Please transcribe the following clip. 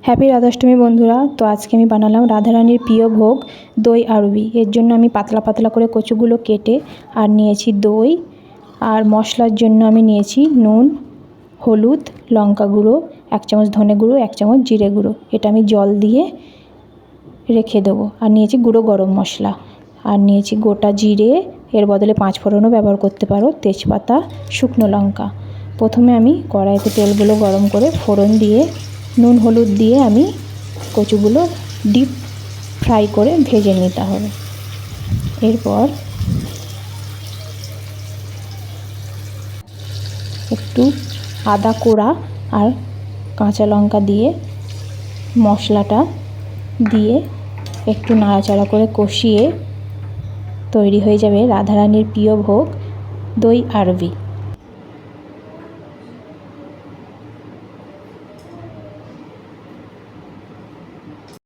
Happy Radhashtami বন্ধুরা। তো আজকে আমি বানালাম রাধারানীর প্রিয় ভোগ দই আরবি। এর জন্য আমি পাতলা পাতলা করে কচুগুলো কেটে আর নিয়েছি দই, আর মশলার জন্য আমি নিয়েছি নুন, হলুদ, লঙ্কা গুঁড়ো, 1 চামচ ধনে গুঁড়ো, 1 চামচ জিরে গুঁড়ো। এটা আমি জল দিয়ে রেখে দেবো। আর নিয়েছি গুঁড়ো গরম মশলা, আর নিয়েছি গোটা জিরে, এর বদলে 5 ফোড়নও ব্যবহার করতে পারো, তেজপাতা, শুকনো লঙ্কা। প্রথমে আমি কড়াইতে তেলগুলো গরম করে ফোড়ন দিয়ে নুন হলুদ দিয়ে আমি কচুগুলো ডিপ ফ্রাই করে ভেজে নিতে হবে। এরপর একটু আদা কোড়া আর কাঁচা লঙ্কা দিয়ে মশলাটা দিয়ে একটু নাড়াচাড়া করে কষিয়ে তৈরি হয়ে যাবে রাধারানীর প্রিয় ভোগ দই আরবি।